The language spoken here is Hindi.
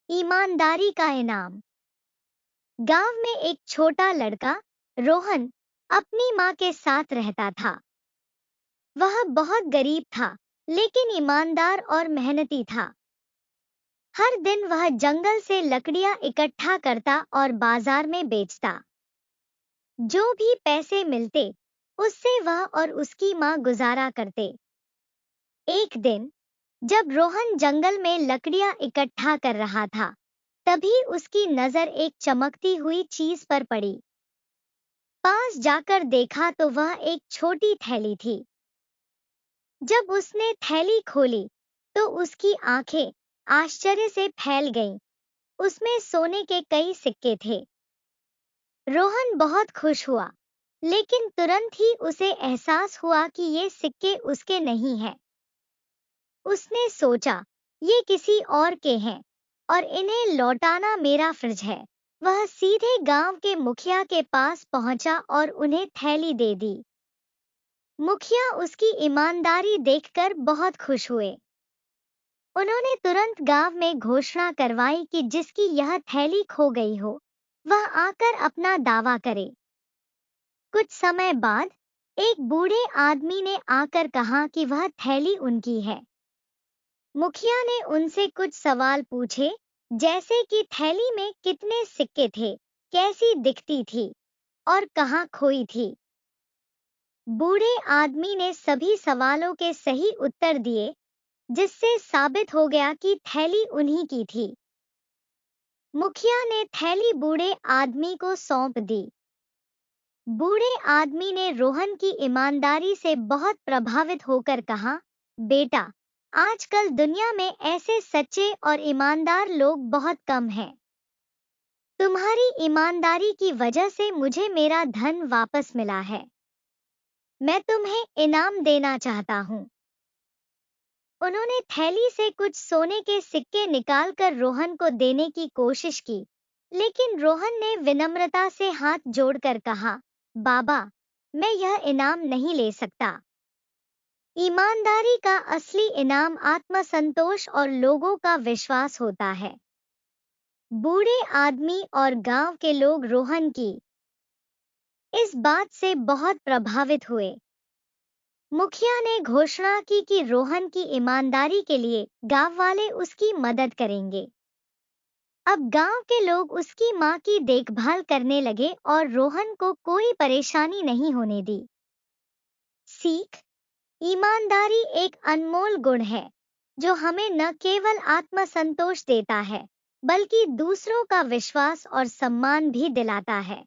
ईमानदारी का इनाम। गांव में एक छोटा लड़का रोहन अपनी माँ के साथ रहता था। वह बहुत गरीब था, लेकिन ईमानदार और मेहनती था। हर दिन वह जंगल से लकड़ियां इकट्ठा करता और बाजार में बेचता। जो भी पैसे मिलते, उससे वह और उसकी माँ गुजारा करते। एक दिन जब रोहन जंगल में लकड़ियां इकट्ठा कर रहा था, तभी उसकी नजर एक चमकती हुई चीज पर पड़ी। पास जाकर देखा तो वह एक छोटी थैली थी। जब उसने थैली खोली, तो उसकी आंखें आश्चर्य से फैल गईं। उसमें सोने के कई सिक्के थे। रोहन बहुत खुश हुआ, लेकिन तुरंत ही उसे एहसास हुआ कि ये सिक्के उसके नहीं हैं। उसने सोचा, ये किसी और के हैं और इन्हें लौटाना मेरा फर्ज है। वह सीधे गांव के मुखिया के पास पहुंचा और उन्हें थैली दे दी। मुखिया उसकी ईमानदारी देखकर बहुत खुश हुए। उन्होंने तुरंत गांव में घोषणा करवाई कि जिसकी यह थैली खो गई हो, वह आकर अपना दावा करे। कुछ समय बाद एक बूढ़े आदमी ने आकर कहा कि वह थैली उनकी है। मुखिया ने उनसे कुछ सवाल पूछे, जैसे कि थैली में कितने सिक्के थे, कैसी दिखती थी और कहाँ खोई थी। बूढ़े आदमी ने सभी सवालों के सही उत्तर दिए, जिससे साबित हो गया कि थैली उन्हीं की थी। मुखिया ने थैली बूढ़े आदमी को सौंप दी। बूढ़े आदमी ने रोहन की ईमानदारी से बहुत प्रभावित होकर कहा, बेटा, आजकल दुनिया में ऐसे सच्चे और ईमानदार लोग बहुत कम हैं। तुम्हारी ईमानदारी की वजह से मुझे मेरा धन वापस मिला है। मैं तुम्हें इनाम देना चाहता हूँ। उन्होंने थैली से कुछ सोने के सिक्के निकालकर रोहन को देने की कोशिश की, लेकिन रोहन ने विनम्रता से हाथ जोड़कर कहा, बाबा, मैं यह इनाम नहीं ले सकता। ईमानदारी का असली इनाम आत्मसंतोष और लोगों का विश्वास होता है। बूढ़े आदमी और गांव के लोग रोहन की इस बात से बहुत प्रभावित हुए। मुखिया ने घोषणा की कि रोहन की ईमानदारी के लिए गांव वाले उसकी मदद करेंगे। अब गांव के लोग उसकी मां की देखभाल करने लगे और रोहन को कोई परेशानी नहीं होने दी। सीख: ईमानदारी एक अनमोल गुण है, जो हमें न केवल आत्मसंतोष देता है, बल्कि दूसरों का विश्वास और सम्मान भी दिलाता है।